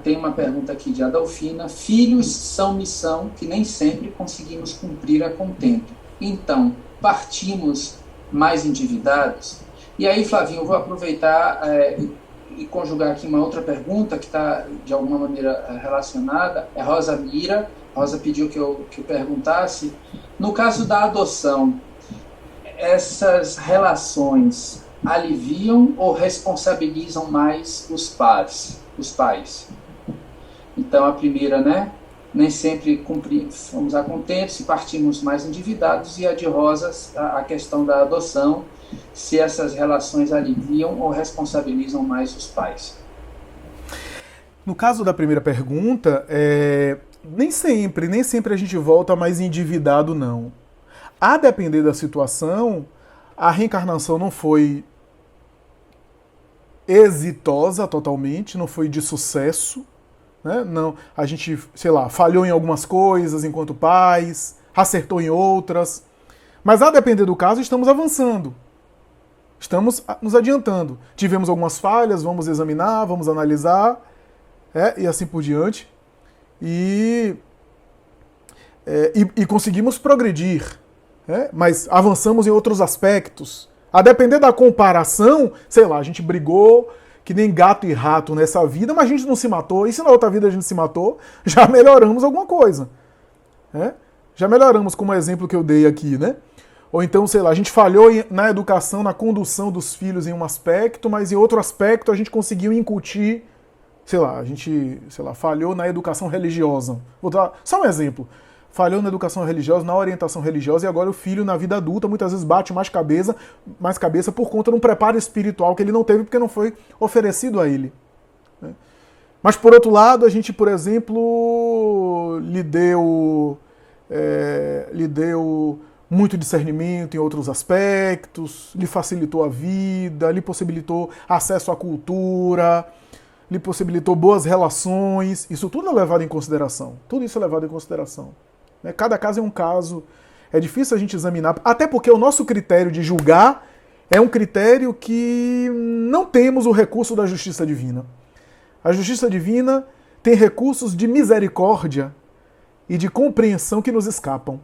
Tem uma pergunta aqui de Adolfina. Filhos são missão que nem sempre conseguimos cumprir a contento. Então, partimos mais endividados? E aí, Flavinho, eu vou aproveitar e conjugar aqui uma outra pergunta que está, de alguma maneira, relacionada. É Rosa Mira. Rosa pediu que eu perguntasse. No caso da adoção, essas relações aliviam ou responsabilizam mais os pais? Então, a primeira, né? Nem sempre fomos a contento, se partimos mais endividados, e a de Rosas, a questão da adoção, se essas relações aliviam ou responsabilizam mais os pais. No caso da primeira pergunta, nem sempre a gente volta mais endividado, não. A depender da situação, a reencarnação não foi exitosa totalmente, não foi de sucesso, né? Não, a gente, sei lá, falhou em algumas coisas enquanto pais, acertou em outras, mas a depender do caso, estamos avançando, estamos nos adiantando. Tivemos algumas falhas, vamos examinar, vamos analisar, e assim por diante, e conseguimos progredir, mas avançamos em outros aspectos. A depender da comparação, sei lá, a gente brigou que nem gato e rato nessa vida, mas a gente não se matou. E se na outra vida a gente se matou, já melhoramos alguma coisa. Já melhoramos, como o exemplo que eu dei aqui, né? Ou então, sei lá, a gente falhou na educação, na condução dos filhos em um aspecto, mas em outro aspecto a gente conseguiu incutir, a gente falhou na educação religiosa. Vou dar só um exemplo. Falhou na educação religiosa, na orientação religiosa, e agora o filho, na vida adulta, muitas vezes bate mais cabeça por conta de um preparo espiritual que ele não teve porque não foi oferecido a ele. Mas, por outro lado, a gente, por exemplo, lhe deu muito discernimento em outros aspectos, lhe facilitou a vida, lhe possibilitou acesso à cultura, lhe possibilitou boas relações. Isso tudo é levado em consideração. Tudo isso é levado em consideração. Cada caso é um caso. É difícil a gente examinar, até porque o nosso critério de julgar é um critério que não temos o recurso da justiça divina. A justiça divina tem recursos de misericórdia e de compreensão que nos escapam.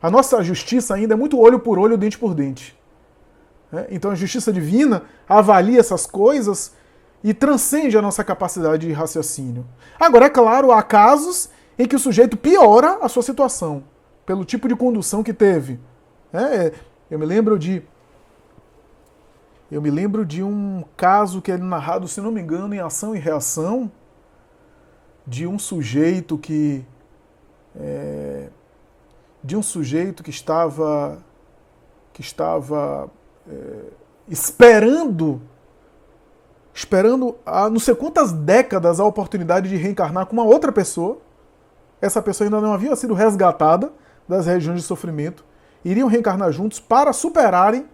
A nossa justiça ainda é muito olho por olho, dente por dente. Então a justiça divina avalia essas coisas e transcende a nossa capacidade de raciocínio. Agora, é claro, há casos em que o sujeito piora a sua situação, pelo tipo de condução que teve. Eu me lembro de um caso que é narrado, se não me engano, em Ação e Reação, de um sujeito que estava esperando há não sei quantas décadas a oportunidade de reencarnar com uma outra pessoa. Essa pessoa ainda não havia sido resgatada das regiões de sofrimento. Iriam reencarnar juntos para superarem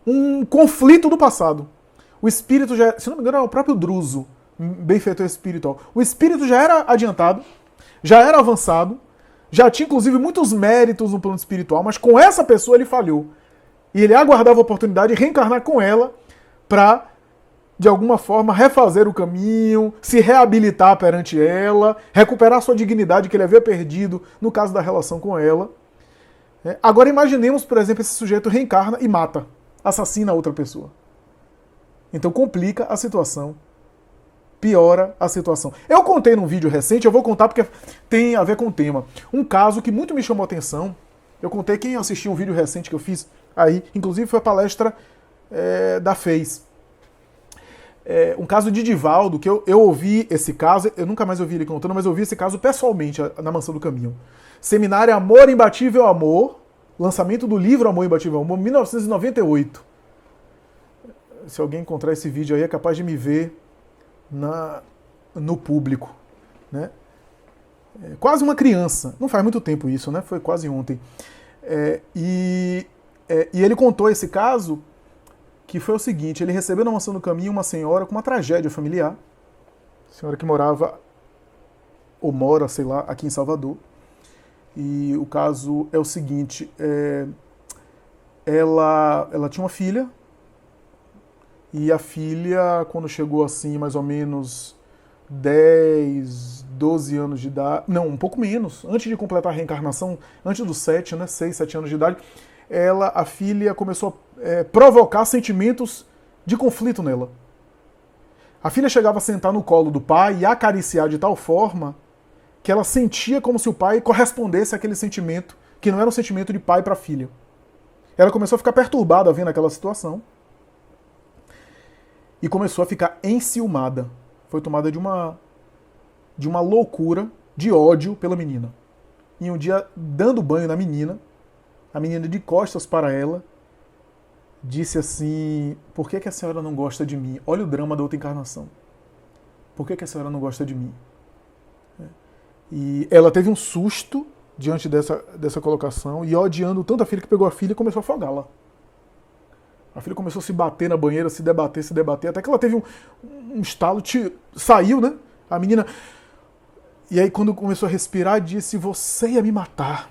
um conflito do passado. O espírito já, se não me engano, era o próprio Druso, benfeitor espiritual. O espírito já era adiantado, já era avançado, já tinha inclusive muitos méritos no plano espiritual, mas com essa pessoa ele falhou. E ele aguardava a oportunidade de reencarnar com ela para, de alguma forma, refazer o caminho, se reabilitar perante ela, recuperar sua dignidade que ele havia perdido no caso da relação com ela. Agora imaginemos, por exemplo, esse sujeito reencarna e mata, assassina a outra pessoa. Então complica a situação, piora a situação. Eu contei num vídeo recente, eu vou contar porque tem a ver com o tema, um caso que muito me chamou a atenção. Eu contei, quem assistiu um vídeo recente que eu fiz aí, inclusive foi a palestra da FEIS. Um caso de Divaldo, que eu ouvi esse caso, eu nunca mais ouvi ele contando, mas eu ouvi esse caso pessoalmente na Mansão do Caminho. Seminário Amor Imbatível Amor, lançamento do livro Amor Imbatível Amor, 1998. Se alguém encontrar esse vídeo aí, é capaz de me ver no público. Né? Quase uma criança, não faz muito tempo isso, né? Foi quase ontem. E ele contou esse caso, que foi o seguinte: ele recebeu na Mansão do Caminho uma senhora com uma tragédia familiar, senhora que morava, ou mora, sei lá, aqui em Salvador. E o caso é o seguinte: ela tinha uma filha, e a filha, quando chegou assim, mais ou menos 10, 12 anos de idade, não, um pouco menos, antes de completar a reencarnação, antes dos 7, né, 6, 7 anos de idade, a filha começou a provocar sentimentos de conflito nela. A filha chegava a sentar no colo do pai e acariciar de tal forma que ela sentia como se o pai correspondesse àquele sentimento, que não era um sentimento de pai para a filha. Ela começou a ficar perturbada vendo aquela situação e começou a ficar enciumada. Foi tomada de uma loucura, de ódio pela menina. E um dia, dando banho na menina, a menina de costas para ela, disse assim: por que a senhora não gosta de mim? Olha o drama da outra encarnação. Por que a senhora não gosta de mim? E ela teve um susto diante dessa colocação e, odiando tanto a filha, que pegou a filha e começou a afogá-la. A filha começou a se bater na banheira, se debater, até que ela teve um estalo, saiu, né? A menina... E aí, quando começou a respirar, disse: você ia me matar.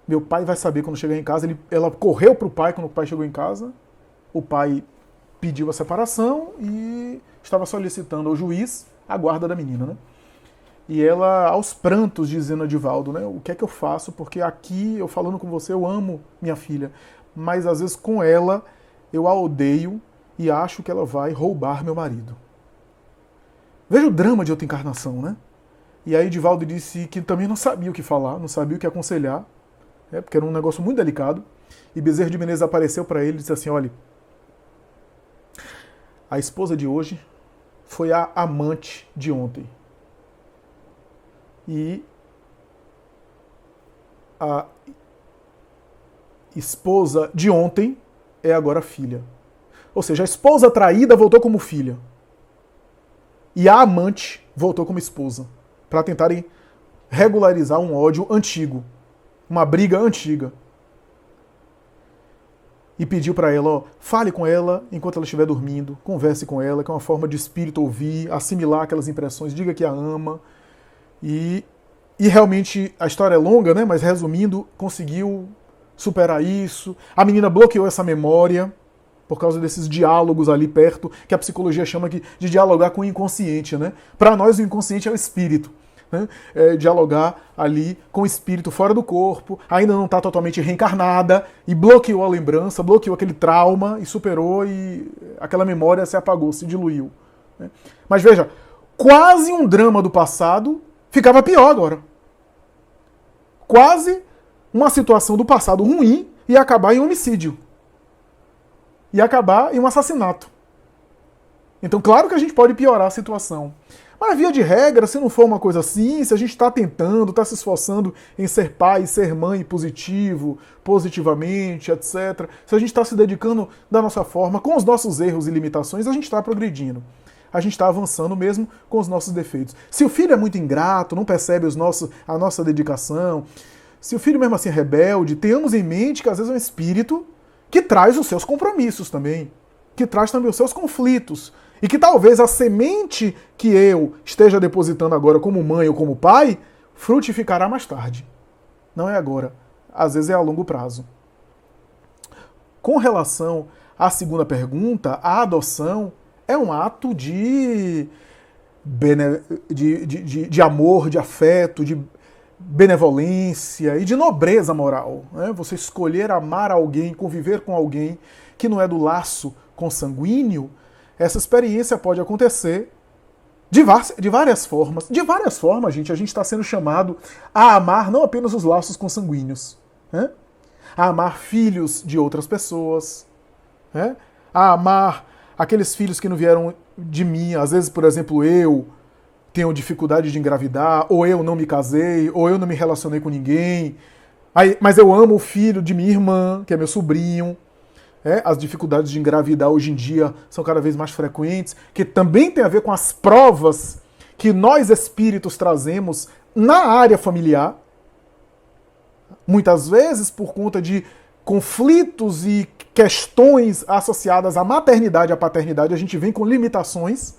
Meu pai vai saber quando chegar em casa. Ela correu para o pai quando o pai chegou em casa. O pai pediu a separação e estava solicitando ao juiz a guarda da menina, né? E ela, aos prantos, dizendo a Divaldo, né? O que é que eu faço? Porque aqui, eu falando com você, eu amo minha filha. Mas, às vezes, com ela, eu a odeio e acho que ela vai roubar meu marido. Veja o drama de outra encarnação, né? E aí Divaldo disse que também não sabia o que falar, não sabia o que aconselhar, porque era um negócio muito delicado. E Bezerra de Menezes apareceu para ele e disse assim: olha, a esposa de hoje foi a amante de ontem. E a esposa de ontem é agora filha. Ou seja, a esposa traída voltou como filha. E a amante voltou como esposa. Para tentarem regularizar um ódio antigo. Uma briga antiga. E pediu para ela: ó, fale com ela enquanto ela estiver dormindo. Converse com ela, que é uma forma de espírito ouvir, assimilar aquelas impressões. Diga que a ama. E realmente a história é longa, né? Mas resumindo, conseguiu superar isso. A menina bloqueou essa memória por causa desses diálogos ali perto, que a psicologia chama de dialogar com o inconsciente, né? Para nós, o inconsciente é o espírito. Né? Dialogar ali com o espírito fora do corpo, ainda não está totalmente reencarnada, e bloqueou a lembrança, bloqueou aquele trauma, e superou, e aquela memória se apagou, se diluiu. Né? Mas veja, quase um drama do passado ficava pior agora. Quase uma situação do passado ruim ia acabar em homicídio. Ia acabar em um assassinato. Então, claro que a gente pode piorar a situação. Mas, via de regra, se não for uma coisa assim, se a gente está tentando, está se esforçando em ser pai, ser mãe positivo, positivamente, etc., se a gente está se dedicando da nossa forma, com os nossos erros e limitações, a gente está progredindo. A gente está avançando mesmo com os nossos defeitos. Se o filho é muito ingrato, não percebe a nossa dedicação, se o filho mesmo assim é rebelde, tenhamos em mente que às vezes é um espírito que traz os seus compromissos também, que traz também os seus conflitos, e que talvez a semente que eu esteja depositando agora como mãe ou como pai, frutificará mais tarde. Não é agora. Às vezes é a longo prazo. Com relação à segunda pergunta, a adoção é um ato de amor, de afeto, de benevolência e de nobreza moral. Né? Você escolher amar alguém, conviver com alguém que não é do laço consanguíneo, essa experiência pode acontecer de várias formas. De várias formas, gente, a gente está sendo chamado a amar não apenas os laços consanguíneos, né? A amar filhos de outras pessoas, né? A amar aqueles filhos que não vieram de mim. Às vezes, por exemplo, eu tenho dificuldade de engravidar, ou eu não me casei, ou eu não me relacionei com ninguém, mas eu amo o filho de minha irmã, que é meu sobrinho. As dificuldades de engravidar hoje em dia são cada vez mais frequentes, que também tem a ver com as provas que nós espíritos trazemos na área familiar. Muitas vezes por conta de conflitos e questões associadas à maternidade e à paternidade, a gente vem com limitações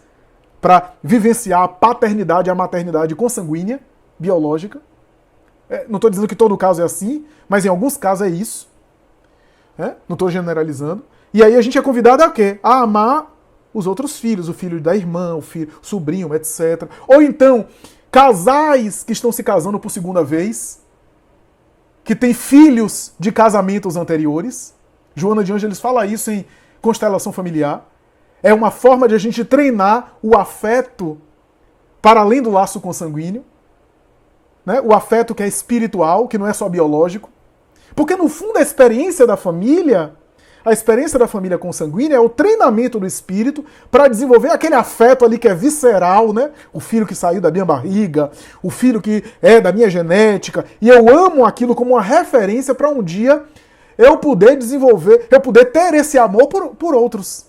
para vivenciar a paternidade e a maternidade consanguínea, biológica. Não estou dizendo que todo caso é assim, mas em alguns casos é isso. Não estou generalizando. E aí a gente é convidado a quê? A amar os outros filhos, o filho da irmã, o filho, o sobrinho, etc. Ou então, casais que estão se casando por segunda vez, que têm filhos de casamentos anteriores. Joana de Ângeles fala isso em Constelação Familiar. É uma forma de a gente treinar o afeto para além do laço consanguíneo, né? O afeto que é espiritual, que não é só biológico. Porque no fundo a experiência da família consanguínea é o treinamento do espírito para desenvolver aquele afeto ali que é visceral, né? O filho que saiu da minha barriga, o filho que é da minha genética, e eu amo aquilo como uma referência para um dia eu poder desenvolver, eu poder ter esse amor por outros.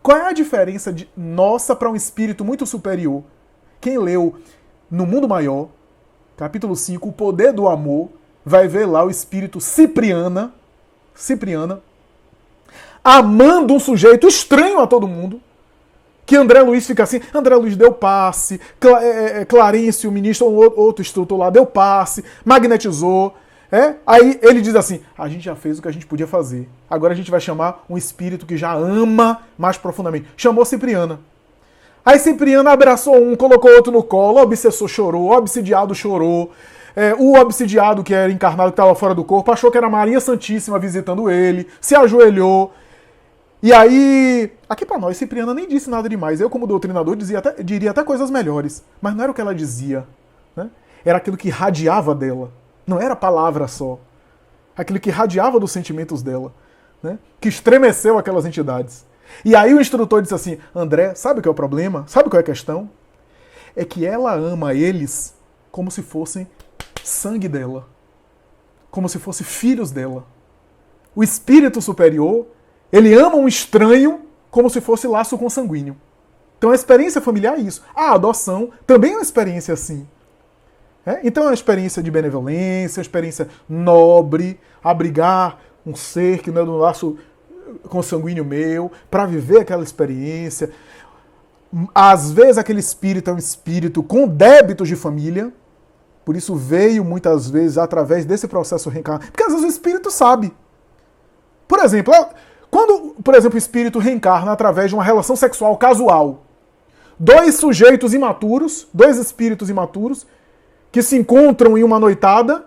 Qual é a diferença de nossa para um espírito muito superior? Quem leu No Mundo Maior, capítulo 5, O Poder do Amor, vai ver lá o espírito Cipriana, amando um sujeito estranho a todo mundo, que André Luiz fica assim, André Luiz deu passe, Clarencio, o ministro, outro instrutor lá, deu passe, magnetizou. Aí ele diz assim, a gente já fez o que a gente podia fazer. Agora a gente vai chamar um espírito que já ama mais profundamente. Chamou Cipriana. Aí Cipriana abraçou um, colocou outro no colo, o obsessor chorou, o obsidiado chorou. O obsidiado, que era encarnado, que estava fora do corpo, achou que era Maria Santíssima visitando ele, se ajoelhou. E aí, aqui pra nós, Cipriana nem disse nada demais. Eu, como doutrinador, diria até coisas melhores. Mas não era o que ela dizia, né? Era aquilo que radiava dela. Não era palavra só. Aquilo que radiava dos sentimentos dela, né? Que estremeceu aquelas entidades. E aí o instrutor disse assim, André, sabe o que é o problema? Sabe qual é a questão? É que ela ama eles como se fossem sangue dela. Como se fossem filhos dela. O espírito superior, ele ama um estranho como se fosse laço consanguíneo. Então a experiência familiar é isso. A adoção também é uma experiência assim. Então é uma experiência de benevolência, uma experiência nobre, abrigar um ser que não é do laço consanguíneo meu, para viver aquela experiência. Às vezes aquele espírito é um espírito com débitos de família, por isso veio muitas vezes através desse processo reencarnatório. Porque às vezes o espírito sabe. Por exemplo, quando o espírito reencarna através de uma relação sexual casual, dois espíritos imaturos, que se encontram em uma noitada,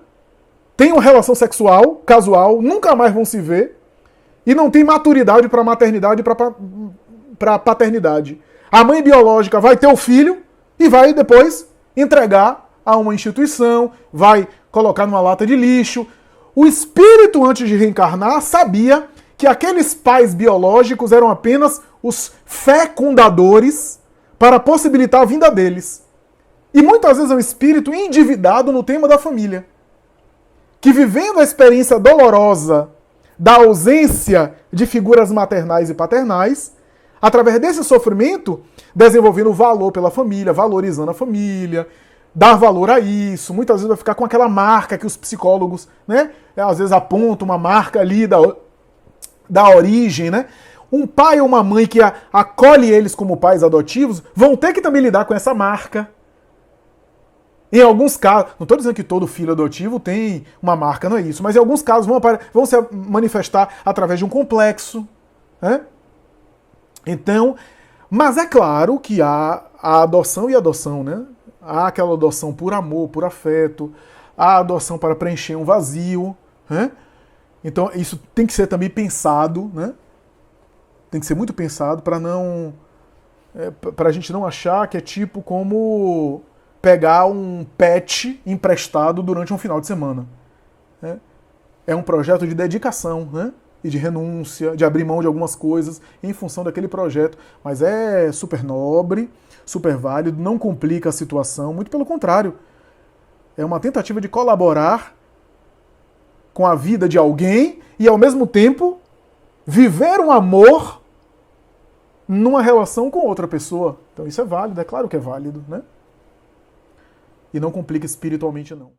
têm uma relação sexual casual, nunca mais vão se ver, e não tem maturidade para maternidade e para paternidade. A mãe biológica vai ter o filho e vai depois entregar a uma instituição, vai colocar numa lata de lixo. O espírito, antes de reencarnar, sabia que aqueles pais biológicos eram apenas os fecundadores para possibilitar a vinda deles. E muitas vezes é um espírito endividado no tema da família, que vivendo a experiência dolorosa da ausência de figuras maternais e paternais, através desse sofrimento, desenvolvendo valor pela família, valorizando a família, dar valor a isso. Muitas vezes vai ficar com aquela marca que os psicólogos, né, às vezes apontam uma marca ali da origem, né? Um pai ou uma mãe que acolhe eles como pais adotivos vão ter que também lidar com essa marca. Em alguns casos, não estou dizendo que todo filho adotivo tem uma marca, não é isso, mas em alguns casos vão se manifestar através de um complexo, né? Então, mas é claro que há a adoção e a adoção, né? Há aquela adoção por amor, por afeto, há a adoção para preencher um vazio, né? Então isso tem que ser também pensado, né? Tem que ser muito pensado para a gente não achar que é tipo como pegar um pet emprestado durante um final de semana. Né? É um projeto de dedicação, né? E de renúncia, de abrir mão de algumas coisas em função daquele projeto. Mas é super nobre, super válido, não complica a situação, muito pelo contrário. É uma tentativa de colaborar com a vida de alguém e, ao mesmo tempo, viver um amor numa relação com outra pessoa. Então isso é válido, é claro que é válido, né? E não complica espiritualmente, não.